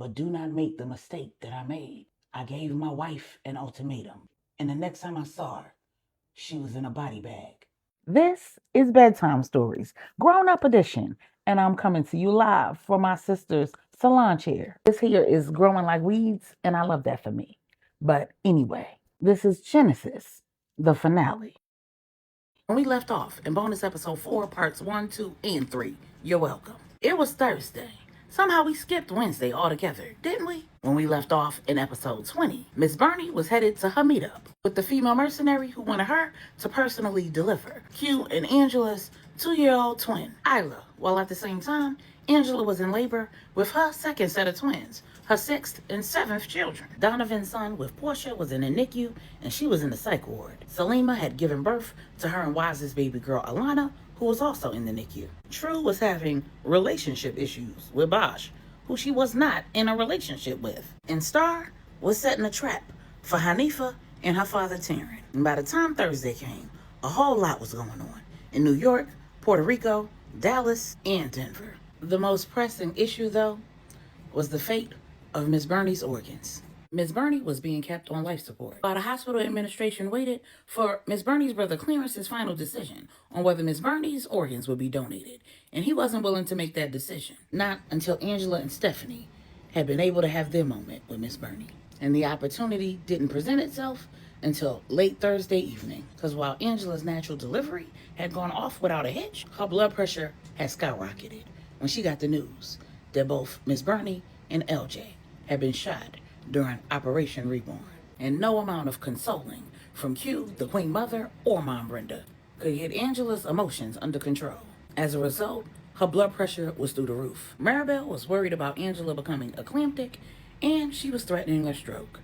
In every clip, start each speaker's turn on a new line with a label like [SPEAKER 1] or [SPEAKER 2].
[SPEAKER 1] But do not make the mistake that I made. I gave my wife an ultimatum, and the next time I saw her, she was in a body bag. This is Bedtime Stories, Grown Up Edition, and I'm coming to you live from my sister's salon chair. This here is growing like weeds, and I love that for me. But anyway, this is Genesis, the finale. When we left off in bonus episode 4, parts 1, 2, and 3, you're welcome. It was Thursday. Somehow we skipped Wednesday altogether, didn't we? When we left off in episode 20, Miss Burney was headed to her meetup with the female mercenary who wanted her to personally deliver Q and Angela's 2-year-old twin, Isla, while at the same time, Angela was in labor with her second set of twins, her 6th and 7th children. Donovan's son with Portia was in the NICU, and she was in the psych ward. Salima had given birth to her and Wise's baby girl, Alana, who was also in the NICU. True was having relationship issues with Bosch, who she was not in a relationship with. And Star was setting a trap for Hanifa and her father, Taryn. And by the time Thursday came, a whole lot was going on in New York, Puerto Rico, Dallas, and Denver. The most pressing issue, though, was the fate of Miss Burney's organs. Miss Burney was being kept on life support while the hospital administration waited for Miss Burney's brother Clarence's final decision on whether Miss Burney's organs would be donated, and he wasn't willing to make that decision, not until Angela and Stephanie had been able to have their moment with Miss Burney. And the opportunity didn't present itself until late Thursday evening, because while Angela's natural delivery had gone off without a hitch, her blood pressure had skyrocketed when she got the news that both Miss Burney and LJ had been shot during Operation Reborn. And no amount of consoling from Q, the Queen Mother, or Mom Brenda could get Angela's emotions under control. As a result, her blood pressure was through the roof. Maribel was worried about Angela becoming eclamptic, and she was threatening a stroke.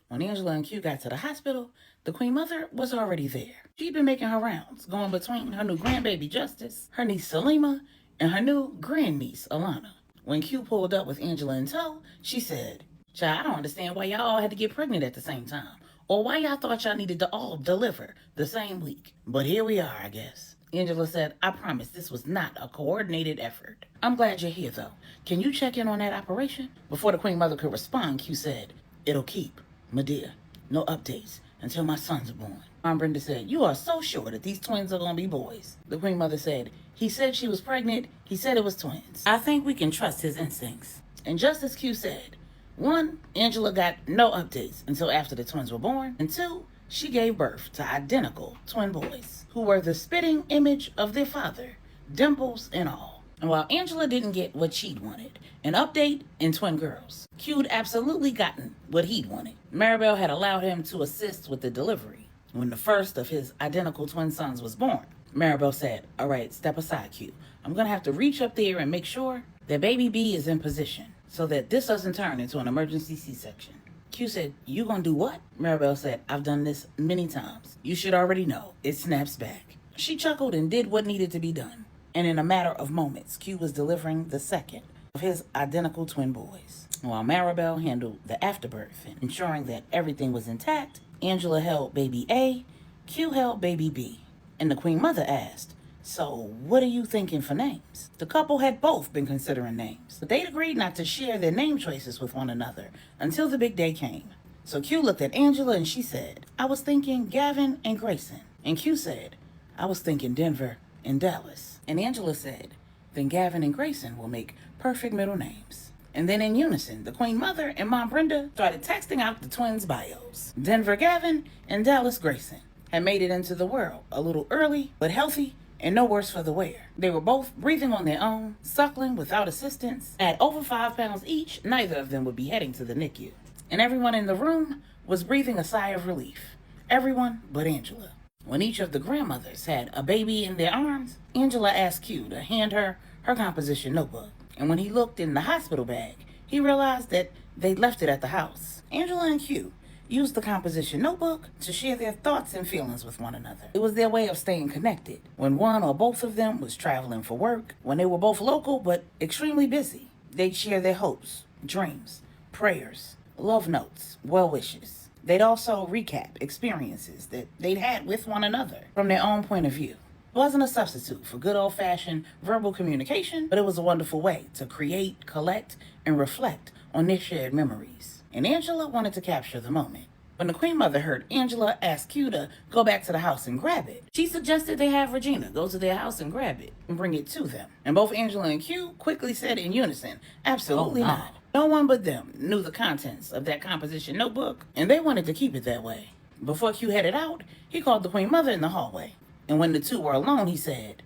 [SPEAKER 1] When Angela and Q got to the hospital, the Queen Mother was already there. She'd been making her rounds, going between her new grandbaby Justice, her niece Salima, and her new grandniece Alana. When Q pulled up with Angela in tow, she said, "Child, I don't understand why y'all all had to get pregnant at the same time, or why y'all thought y'all needed to all deliver the same week. But here we are, I guess." Angela said, "I promise this was not a coordinated effort. I'm glad you're here, though. Can you check in on that operation?" Before the Queen Mother could respond, Q said, "It'll keep, my dear. No updates until my sons are born." Mom Brenda said, "You are so sure that these twins are going to be boys?" The Queen Mother said, "He said she was pregnant. He said it was twins. I think we can trust his instincts." And just as Q said, 1, Angela got no updates until after the twins were born, and 2, she gave birth to identical twin boys who were the spitting image of their father, dimples and all. And while Angela didn't get what she'd wanted, an update and twin girls, Q'd absolutely gotten what he'd wanted. Maribel had allowed him to assist with the delivery. When the first of his identical twin sons was born, Maribel said, "All right, step aside, Q. I'm going to have to reach up there and make sure that baby B is in position so that this doesn't turn into an emergency C-section." Q said, "You gonna do what?" Maribel said, "I've done this many times. You should already know. It snaps back." She chuckled and did what needed to be done. And in a matter of moments, Q was delivering the second of his identical twin boys. While Maribel handled the afterbirth and ensuring that everything was intact, Angela held baby A, Q held baby B. And the Queen Mother asked, "So, what are you thinking for names?" The couple had both been considering names, but they'd agreed not to share their name choices with one another until the big day came. So Q looked at Angela and she said, "I was thinking Gavin and Grayson." And Q said, "I was thinking Denver and Dallas." And Angela said, "Then Gavin and Grayson will make perfect middle names." And then in unison, the Queen Mother and Mom Brenda started texting out the twins' bios. Denver Gavin and Dallas Grayson had made it into the world a little early, but healthy and no worse for the wear. They were both breathing on their own, suckling without assistance. At over 5 pounds each, neither of them would be heading to the NICU. And everyone in the room was breathing a sigh of relief. Everyone but Angela. When each of the grandmothers had a baby in their arms, Angela asked Q to hand her her composition notebook. And when he looked in the hospital bag, he realized that they'd left it at the house. Angela and Q used the composition notebook to share their thoughts and feelings with one another. It was their way of staying connected when one or both of them was traveling for work, when they were both local but extremely busy. They'd share their hopes, dreams, prayers, love notes, well wishes. They'd also recap experiences that they'd had with one another from their own point of view. It wasn't a substitute for good old-fashioned verbal communication, but it was a wonderful way to create, collect, and reflect on their shared memories. And Angela wanted to capture the moment. When the Queen Mother heard Angela ask Q to go back to the house and grab it, she suggested they have Regina go to their house and grab it and bring it to them. And both Angela and Q quickly said in unison, absolutely not. No one but them knew the contents of that composition notebook, and they wanted to keep it that way. Before Q headed out, he called the Queen Mother in the hallway. And when the two were alone, he said,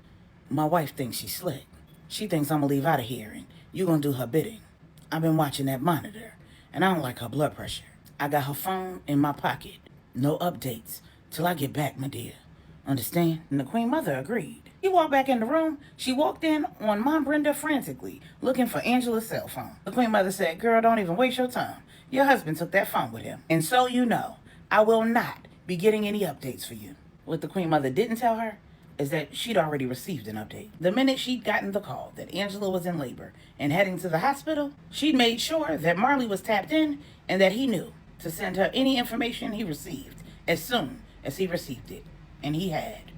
[SPEAKER 1] my wife thinks she's slick. She thinks I'm gonna leave out of here and you gonna do her bidding. I've been watching that monitor, and I don't like her blood pressure. I got her phone in my pocket. No updates till I get back, my dear. Understand? And the Queen Mother agreed. He walked back in the room. She walked in on Mom Brenda frantically, looking for Angela's cell phone. The Queen Mother said, girl, don't even waste your time. Your husband took that phone with him. And so you know, I will not be getting any updates for you. What the Queen Mother didn't tell her is that she'd already received an update. The minute she'd gotten the call that Angela was in labor and heading to the hospital, she'd made sure that Marley was tapped in and that he knew to send her any information he received as soon as he received it. And he had.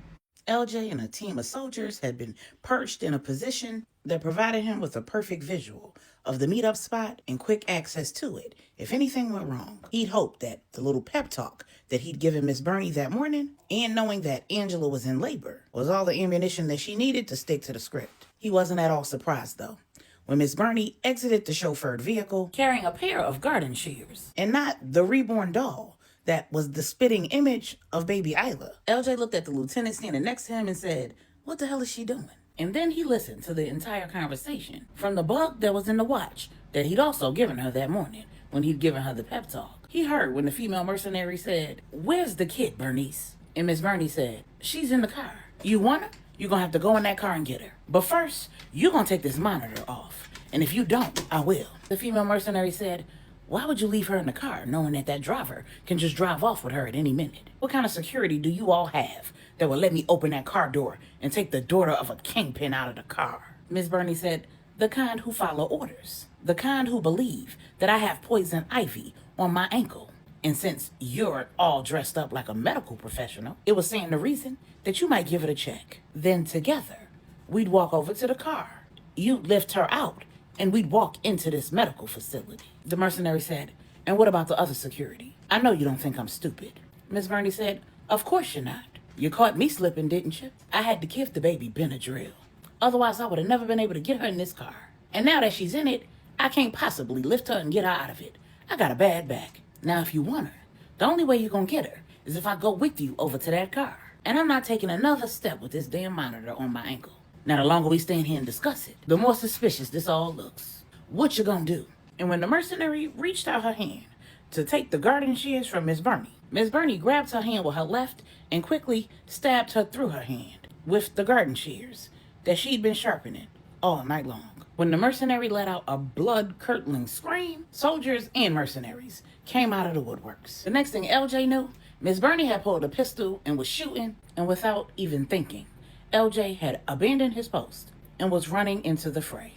[SPEAKER 1] LJ and a team of soldiers had been perched in a position that provided him with a perfect visual of the meetup spot and quick access to it. If anything went wrong, he'd hoped that the little pep talk that he'd given Miss Bernie that morning, and knowing that Angela was in labor, was all the ammunition that she needed to stick to the script. He wasn't at all surprised, though, when Miss Bernie exited the chauffeured vehicle carrying a pair of garden shears, and not the reborn doll that was the spitting image of baby Isla. LJ looked at the lieutenant standing next to him and said, what the hell is she doing? And then he listened to the entire conversation from the bug that was in the watch that he'd also given her that morning when he'd given her the pep talk. He heard when the female mercenary said, where's the kid, Bernice? And Miss Bernie said, she's in the car. You want her? You're gonna have to go in that car and get her. But first, you're gonna take this monitor off. And if you don't, I will. The female mercenary said, why would you leave her in the car knowing that that driver can just drive off with her at any minute? What kind of security do you all have that will let me open that car door and take the daughter of a kingpin out of the car? Miss Bernie said, the kind who follow orders. The kind who believe that I have poison ivy on my ankle. And since you're all dressed up like a medical professional, it was saying the reason that you might give it a check. Then together, we'd walk over to the car. You'd lift her out, and we'd walk into this medical facility. The mercenary said, and what about the other security? I know you don't think I'm stupid. Miss Bernie said, of course you're not. You caught me slipping, didn't you? I had to give the baby Benadryl. Otherwise, I would have never been able to get her in this car. And now that she's in it, I can't possibly lift her and get her out of it. I got a bad back. Now, if you want her, the only way you're gonna get her is if I go with you over to that car. And I'm not taking another step with this damn monitor on my ankle. Now, the longer we stand here and discuss it, the more suspicious this all looks. What you gonna do? And when the mercenary reached out her hand to take the garden shears from Miss Bernie grabbed her hand with her left and quickly stabbed her through her hand with the garden shears that she'd been sharpening all night long. When the mercenary let out a blood-curdling scream, soldiers and mercenaries came out of the woodworks. The next thing LJ knew, Miss Bernie had pulled a pistol and was shooting, and without even thinking, LJ had abandoned his post and was running into the fray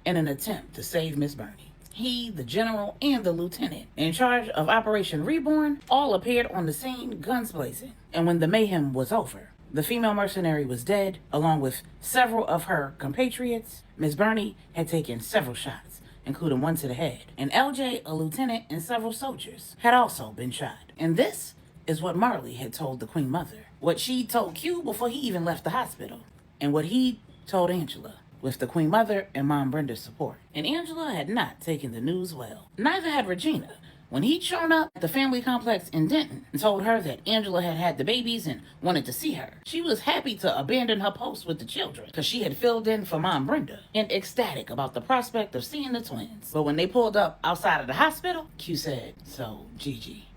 [SPEAKER 1] in an attempt to save Miss Bernie. He, the general, and the lieutenant in charge of Operation Reborn all appeared on the scene, guns blazing. And when the mayhem was over, the female mercenary was dead, along with several of her compatriots. Miss Bernie had taken several shots, including one to the head. And LJ, a lieutenant, and several soldiers had also been shot. And this is what Marley had told the Queen Mother, what she told Q before he even left the hospital, and what he told Angela, with the Queen Mother and Mom Brenda's support. And Angela had not taken the news well. Neither had Regina. When he'd shown up at the family complex in Denton and told her that Angela had had the babies and wanted to see her, she was happy to abandon her post with the children because she had filled in for Mom Brenda and ecstatic about the prospect of seeing the twins. But when they pulled up outside of the hospital, Q said, so, Gigi,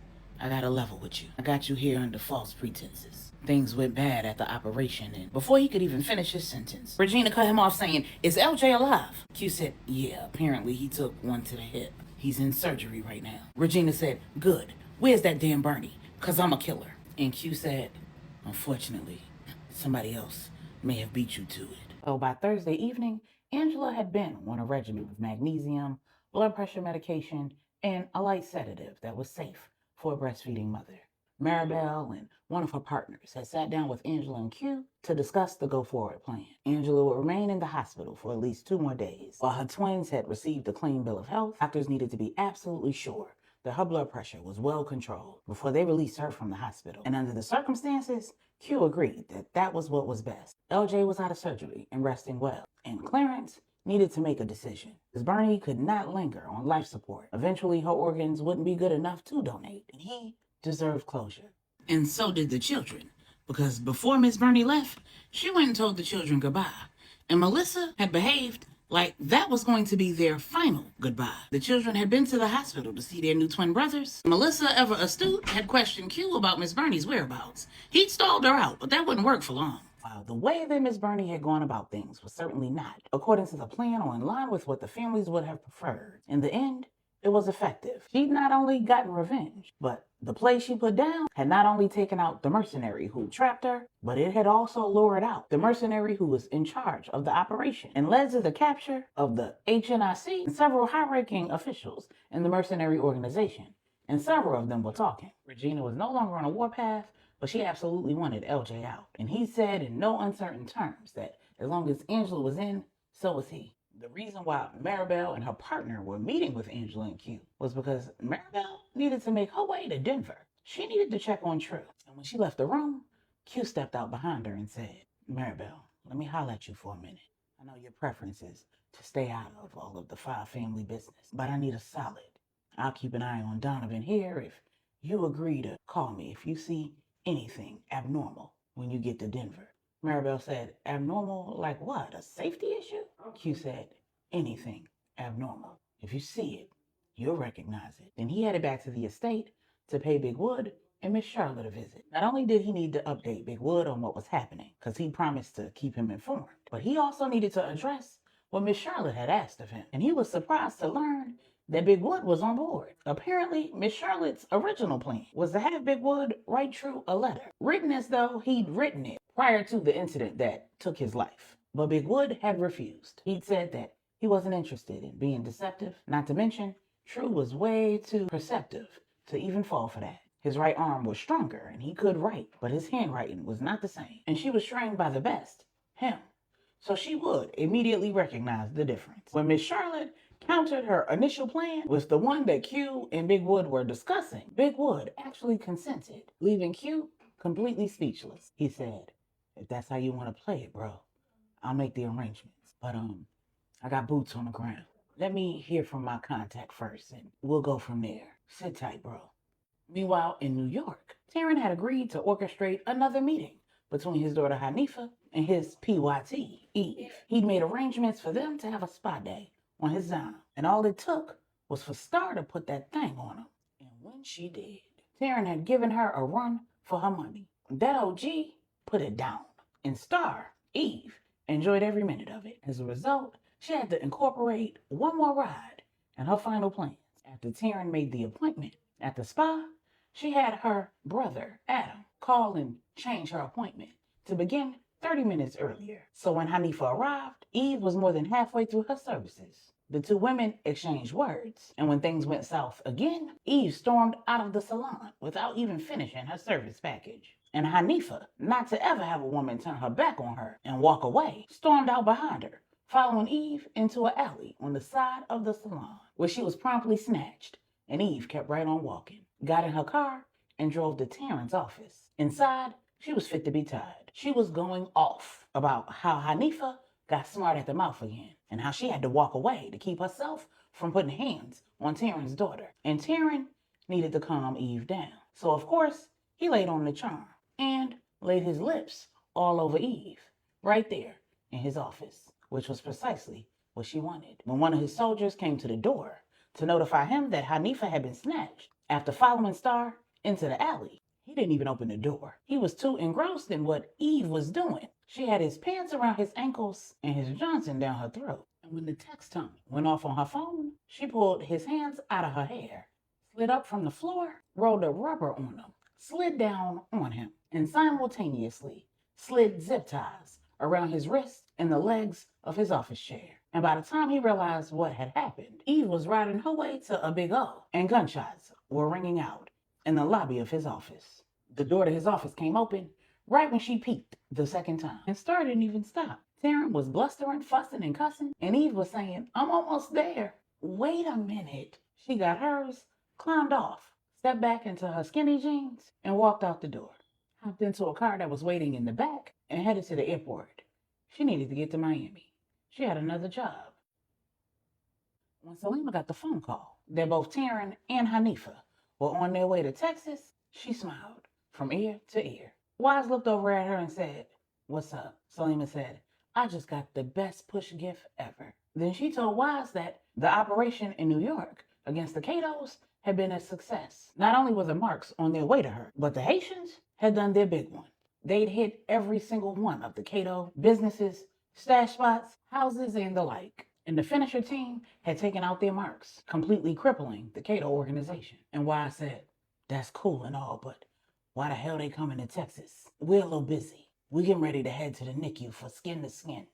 [SPEAKER 1] I gotta level with you. I got you here under false pretenses. Things went bad at the operation, and before he could even finish his sentence, Regina cut him off saying, is LJ alive? Q said, yeah, apparently he took one to the hip. He's in surgery right now. Regina said, good. Where's that damn Bernie? Cause I'm a killer. And Q said, unfortunately, somebody else may have beat you to it. So by Thursday evening, Angela had been on a regimen of magnesium, blood pressure medication, and a light sedative that was safe for a breastfeeding mother. Maribel and one of her partners had sat down with Angela and Q to discuss the go-forward plan. Angela would remain in the hospital for at least 2 more days. While her twins had received a clean bill of health, doctors needed to be absolutely sure that her blood pressure was well controlled before they released her from the hospital. And under the circumstances, Q agreed that that was what was best. LJ was out of surgery and resting well, and Clarence needed to make a decision, because Bernie could not linger on life support. Eventually, her organs wouldn't be good enough to donate, and he deserved closure. And so did the children, because before Miss Bernie left, she went and told the children goodbye. And Melissa had behaved like that was going to be their final goodbye. The children had been to the hospital to see their new twin brothers. Melissa, ever astute, had questioned Q about Miss Bernie's whereabouts. He'd stalled her out, but that wouldn't work for long. Wow, the way that Miss Bernie had gone about things was certainly not according to the plan or in line with what the families would have preferred. In the end, it was effective. She'd not only gotten revenge, but the play she put down had not only taken out the mercenary who trapped her, but it had also lured out the mercenary who was in charge of the operation and led to the capture of the HNIC and several high-ranking officials in the mercenary organization. And several of them were talking. Regina was no longer on a warpath, but she absolutely wanted LJ out. And he said in no uncertain terms that as long as Angela was in, so was he. The reason why Maribel and her partner were meeting with Angela and Q was because Maribel needed to make her way to Denver. She needed to check on True. And when she left the room, Q stepped out behind her and said, "Maribel, let me holler at you for a minute. I know your preference is to stay out of all of the Five Family business, but I need a solid. I'll keep an eye on Donovan here if you agree to call me if you see anything abnormal when you get to Denver." Maribel said, "Abnormal like what? A safety issue?" Q said, "Anything abnormal. If you see it, you'll recognize it." Then he headed back to the estate to pay Big Wood and Miss Charlotte a visit. Not only did he need to update Big Wood on what was happening, because he promised to keep him informed, but he also needed to address what Miss Charlotte had asked of him. And he was surprised to learn that Big Wood was on board. Apparently, Miss Charlotte's original plan was to have Big Wood write True a letter, written as though he'd written it prior to the incident that took his life. But Big Wood had refused. He'd said that he wasn't interested in being deceptive, not to mention True was way too perceptive to even fall for that. His right arm was stronger and he could write, but his handwriting was not the same. And she was trained by the best, him. So she would immediately recognize the difference. When Miss Charlotte countered her initial plan with the one that Q and Big Wood were discussing, Big Wood actually consented, leaving Q completely speechless. He said, "If that's how you want to play it, bro, I'll make the arrangements. But I got boots on the ground. Let me hear from my contact first, and we'll go from there. Sit tight, bro." Meanwhile, in New York, Taryn had agreed to orchestrate another meeting between his daughter Hanifa and his PYT, Eve. He'd made arrangements for them to have a spa day on his Zana, and all it took was for Star to put that thing on him. And when she did, Taryn had given her a run for her money. That OG put it down, and Star, Eve, enjoyed every minute of it. As a result, she had to incorporate one more ride in her final plans. After Taryn made the appointment at the spa, she had her brother, Adam, call and change her appointment to begin 30 minutes earlier. So when Hanifa arrived, Eve was more than halfway through her services. The two women exchanged words, and when things went south again, Eve stormed out of the salon without even finishing her service package. And Hanifa, not to ever have a woman turn her back on her and walk away, stormed out behind her, following Eve into an alley on the side of the salon, where she was promptly snatched, and Eve kept right on walking, got in her car, and drove to Taryn's office. Inside, she was fit to be tied. She was going off about how Hanifa got smart at the mouth again, and how she had to walk away to keep herself from putting hands on Taryn's daughter. And Taryn needed to calm Eve down. So of course, he laid on the charm and laid his lips all over Eve, right there in his office, which was precisely what she wanted. When one of his soldiers came to the door to notify him that Hanifa had been snatched, after following Star into the alley, he didn't even open the door. He was too engrossed in what Eve was doing. She had his pants around his ankles and his Johnson down her throat. And when the text tone went off on her phone, she pulled his hands out of her hair, slid up from the floor, rolled a rubber on him, slid down on him, and simultaneously slid zip ties around his wrists and the legs of his office chair. And by the time he realized what had happened, Eve was riding her way to a big O, and gunshots were ringing out in the lobby of his office. The door to his office came open right when she peeked the second time. And Star didn't even stop. Taryn was blustering, fussing, and cussing, and Eve was saying, I'm almost there. Wait a minute. She got hers, climbed off, stepped back into her skinny jeans, and walked out the door. Hopped into a car that was waiting in the back and headed to the airport. She needed to get to Miami. She had another job. When Salima got the phone call that both Taryn and Hanifa were on their way to Texas, she smiled from ear to ear. Wise looked over at her and said, What's up? Salima said, I just got the best push gift ever. Then she told Wise that the operation in New York against the Catos had been a success. Not only were the marks on their way to her, but the Haitians had done their big one. They'd hit every single one of the Cato businesses, stash spots, houses, and the like. And the finisher team had taken out their marks, completely crippling the Cato organization. And Wise said, That's cool and all, but why the hell they coming to Texas? We're a little busy. We getting ready to head to the NICU for skin to skin.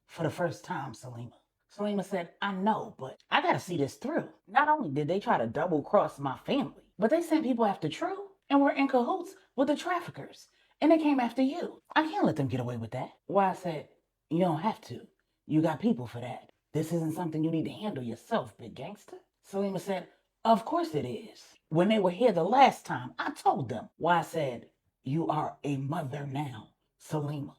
[SPEAKER 1] For the first time, Salima. Salima said, I know, but I gotta see this through. Not only did they try to double cross my family, but they sent people after True and were in cahoots with the traffickers. And they came after you. I can't let them get away with that. Wise said, You don't have to. You got people for that. This isn't something you need to handle yourself, big gangster. Salima said, Of course it is. When they were here the last time, I told them. Wise said, You are a mother now, Salima.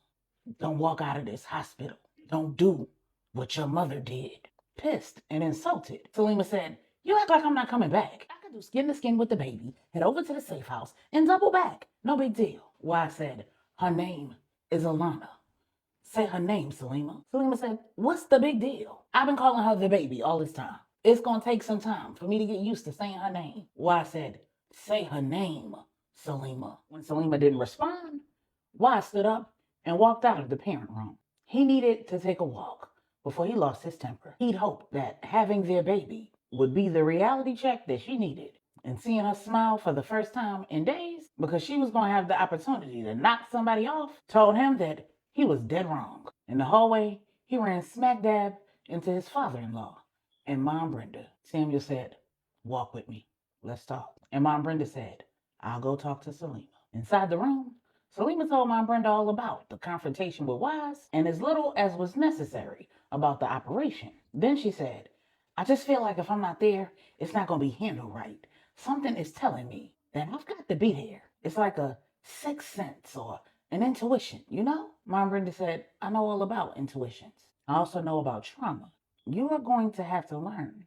[SPEAKER 1] Don't walk out of this hospital. Don't do what your mother did. Pissed and insulted, Salima said, You act like I'm not coming back. I could do skin to skin with the baby, head over to the safe house, and double back. No big deal. Wise said, Her name is Alana. Say her name, Salima. Salima said, What's the big deal? I've been calling her the baby all this time. It's gonna take some time for me to get used to saying her name. Wise said, Say her name, Salima. When Salima didn't respond, Wise stood up and walked out of the parent room. He needed to take a walk before he lost his temper. He'd hoped that having their baby would be the reality check that she needed. And seeing her smile for the first time in days, because she was gonna have the opportunity to knock somebody off, told him that he was dead wrong. In the hallway, he ran smack dab into his father-in-law and Mom Brenda. Samuel said, Walk with me. Let's talk. And Mom Brenda said, I'll go talk to Salima. Inside the room, Salima told Mom Brenda all about the confrontation with Wise and as little as was necessary about the operation. Then she said, I just feel like if I'm not there, it's not going to be handled right. Something is telling me that I've got to be there. It's like a sixth sense or an intuition, you know? Mom Brenda said, I know all about intuitions. I also know about trauma. You are going to have to learn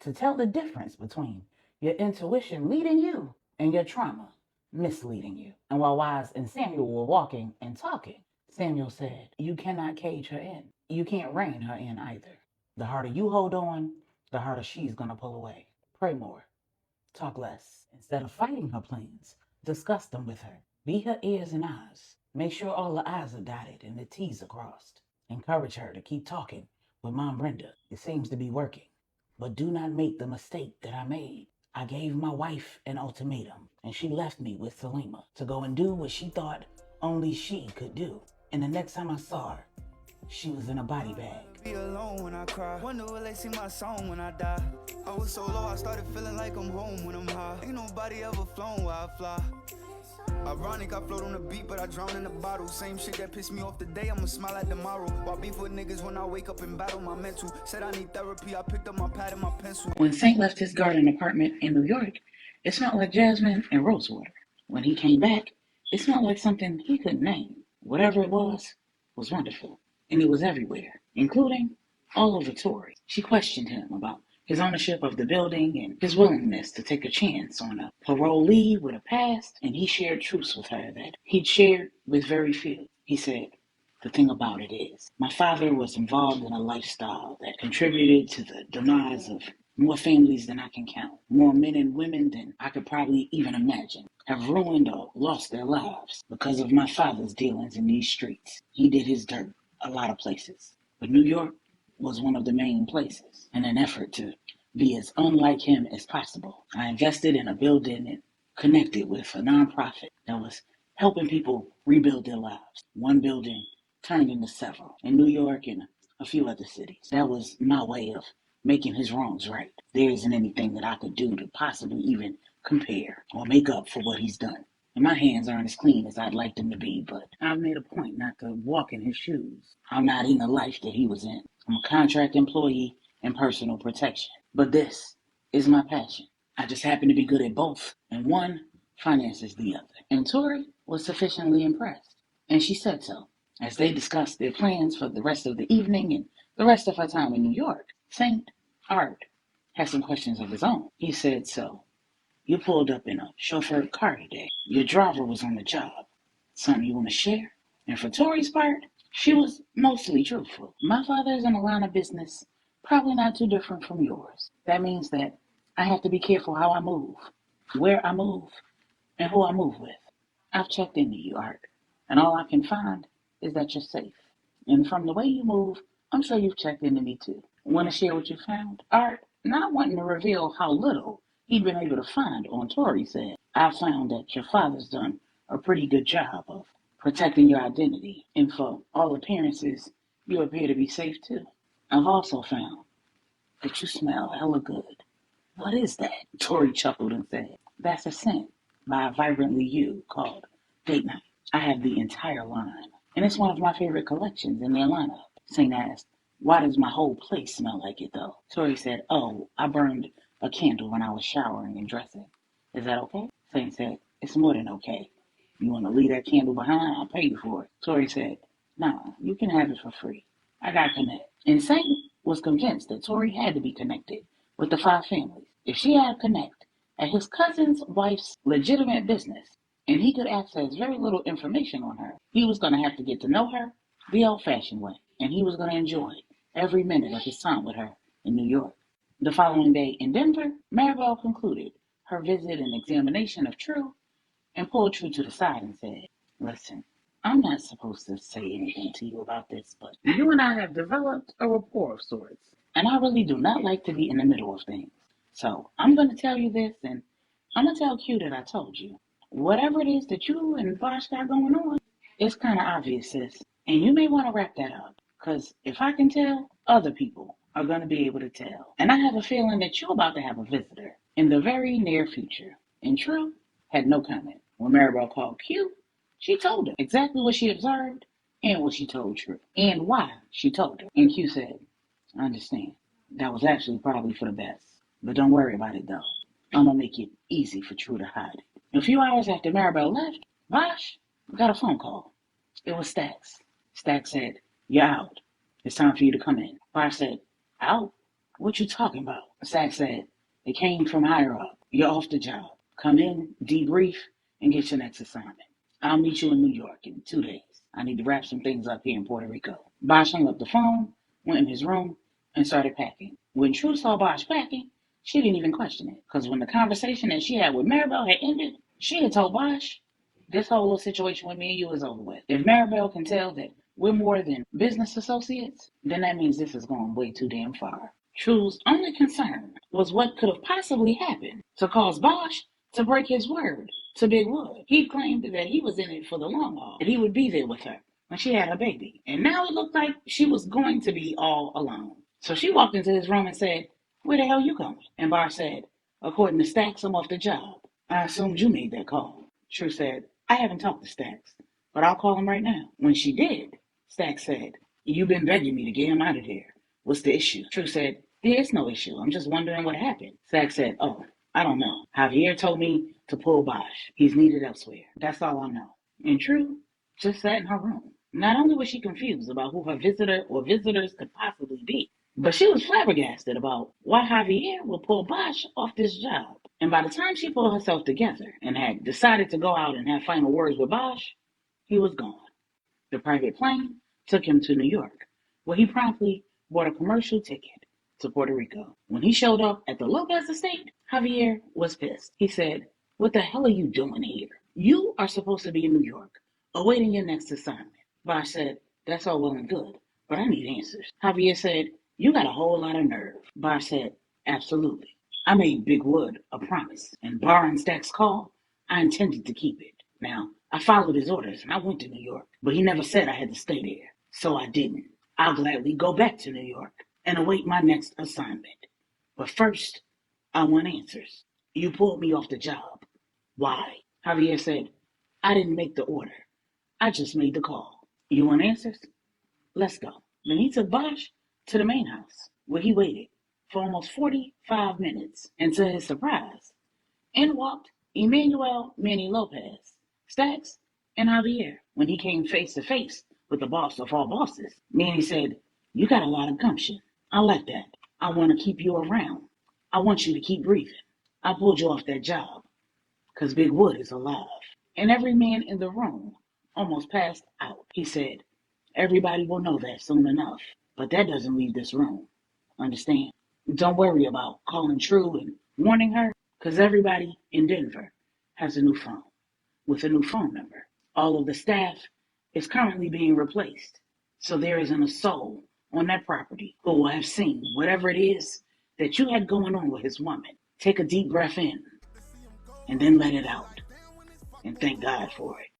[SPEAKER 1] to tell the difference between your intuition leading you and your trauma misleading you. And while Wise and Samuel were walking and talking, Samuel said, You cannot cage her in. You can't rein her in either. The harder you hold on, the harder she's going to pull away. Pray more. Talk less. Instead of fighting her plans, discuss them with her. Be her ears and eyes. Make sure all the I's are dotted and the T's are crossed. Encourage her to keep talking with Mom Brenda. It seems to be working. But do not make the mistake that I made. I gave my wife an ultimatum, and she left me with Salima to go and do what she thought only she could do. And the next time I saw her, she was in a body bag.
[SPEAKER 2] Be alone when I cry. Wonder will they sing my song when I die? I was so low, I started feeling like I'm home when I'm high. Ain't nobody ever flown where I fly. Ironic, I float on the beat, but I drown in the bottle. Same shit that pissed me off today, I'ma smile at tomorrow. While beef with niggas when I wake up and battle my mental. Said I need therapy, I picked up my pad and my pencil.
[SPEAKER 1] When Saint left his garden apartment in New York, it smelled like jasmine and rosewater. When he came back, it smelled like something he couldn't name. Whatever it was wonderful. And it was everywhere, including all over Tori. She questioned him about his ownership of the building and his willingness to take a chance on a parolee with a past, and he shared truths with her that he'd shared with very few. He said, The thing about it is, my father was involved in a lifestyle that contributed to the demise of more families than I can count. More men and women than I could probably even imagine have ruined or lost their lives because of my father's dealings in these streets. He did his dirt a lot of places, but New York was one of the main places. In an effort to be as unlike him as possible, I invested in a building and connected with a nonprofit that was helping people rebuild their lives. One building turned into several in New York and a few other cities. That was my way of making his wrongs right. There isn't anything that I could do to possibly even compare or make up for what he's done. and my hands aren't as clean as I'd like them to be, but I've made a point not to walk in his shoes. I'm not in the life that he was in. I'm a contract employee in personal protection. But this is my passion. I just happen to be good at both, and one finances the other. And Tori was sufficiently impressed, and she said so. As they discussed their plans for the rest of the evening and the rest of her time in New York, St. Art had some questions of his own. He said, so, you pulled up in a chauffeured car today. Your driver was on the job. Something you want to share? And for Tori's part, she was mostly truthful. My father is in a line of business probably not too different from yours. That means that I have to be careful how I move, where I move, and who I move with. I've checked into you, Art, and all I can find is that you're safe. And from the way you move, I'm sure you've checked into me too. Want to share what you found? Art, not wanting to reveal how little he'd been able to find on Tori, said, I found that your father's done a pretty good job of protecting your identity, and for all appearances, you appear to be safe too. I've also found that you smell hella good. What is that? Tori chuckled and said, that's a scent by Vibrantly You called Date Night. I have the entire line, and it's one of my favorite collections in their lineup. Saint asked, why does my whole place smell like it though? Tori said, oh, I burned a candle when I was showering and dressing. Is that okay? Saint said, it's more than okay. You want to leave that candle behind? I'll pay you for it. Tori said, nah, you can have it for free. I got connect. And Saint was convinced that Tori had to be connected with the five families. If she had connect at his cousin's wife's legitimate business, and he could access very little information on her, he was going to have to get to know her the old-fashioned way, and he was going to enjoy every minute of his time with her in New York. The following day in Denver, Maribel concluded her visit and examination of True and pulled True to the side and said, listen, I'm not supposed to say anything to you about this, but you and I have developed a rapport of sorts, and I really do not like to be in the middle of things. So I'm going to tell you this, and I'm going to tell Q that I told you. Whatever it is that you and Bosh got going on, it's kind of obvious, sis, and you may want to wrap that up, because if I can tell, other people are going to be able to tell. And I have a feeling that you're about to have a visitor in the very near future. And True had no comment. When Maribel called Q, she told her exactly what she observed and what she told True, and why she told her. And Q said, I understand. That was actually probably for the best. But don't worry about it, though. I'm going to make it easy for True to hide it. A few hours after Maribel left, Bosh got a phone call. It was Stax. Stax said, you're out. It's time for you to come in. Bosh said, out? What you talking about? Stax said, it came from higher up. You're off the job. Come in, debrief, and get your next assignment. I'll meet you in New York in 2 days. I need to wrap some things up here in Puerto Rico. Bosh hung up the phone, went in his room, and started packing. When True saw Bosh packing, she didn't even question it, because when the conversation that she had with Maribel had ended, she had told Bosh, this whole little situation with me and you is over with. If Maribel can tell that we're more than business associates, then that means this is going way too damn far. True's only concern was what could have possibly happened to cause Bosh to break his word to Big Wood. He claimed that he was in it for the long haul, that he would be there with her when she had her baby. And now it looked like she was going to be all alone. So she walked into his room and said, where the hell you going? And Bosh said, according to Stax, I'm off the job. I assumed you made that call. True said, I haven't talked to Stax, but I'll call him right now. When she did, Stax said, you've been begging me to get him out of there. What's the issue? True said, there's no issue. I'm just wondering what happened. Stax said, oh, I don't know. Javier told me to pull Bosh. He's needed elsewhere. That's all I know. And True just sat in her room. Not only was she confused about who her visitor or visitors could possibly be, but she was flabbergasted about why Javier would pull Bosh off this job. And by the time she pulled herself together and had decided to go out and have final words with Bosh, he was gone. The private plane took him to New York, where he promptly bought a commercial ticket to Puerto Rico. When he showed up at the Lopez estate, Javier was pissed. He said, what the hell are you doing here? You are supposed to be in New York, awaiting your next assignment. Bosh said, that's all well and good, but I need answers. Javier said, you got a whole lot of nerve. Bosh said, absolutely. I made Big Wood a promise, and barring Stack's call, I intended to keep it. Now, I followed his orders and I went to New York, but he never said I had to stay there, so I didn't. I'll gladly go back to New York and await my next assignment. But first, I want answers. You pulled me off the job. Why? Javier said, I didn't make the order. I just made the call. You want answers? Let's go. Then he took Bosch to the main house, where he waited for almost 45 minutes. And to his surprise, in walked Emmanuel Manny Lopez, Stacks, and Javier. When he came face to face with the boss of all bosses, Manny said, "You got a lot of gumption. I like that. I want to keep you around. I want you to keep breathing. I pulled you off that job because Big Wood is alive." And every man in the room almost passed out. He said, "Everybody will know that soon enough, but that doesn't leave this room. Understand? Don't worry about calling True and warning her, because everybody in Denver has a new phone with a new phone number. All of the staff is currently being replaced, so there isn't a soul on that property who will have seen whatever it is that you had going on with his woman. Take a deep breath in and then let it out, and thank God for it."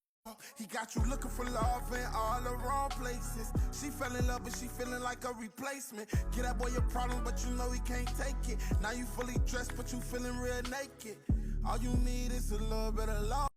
[SPEAKER 2] He got you looking for love in all the wrong places. She fell in love, but she feeling like a replacement. Get that boy your problem, but you know he can't take it. Now you fully dressed, but you feeling real naked. All you need is a little bit of love.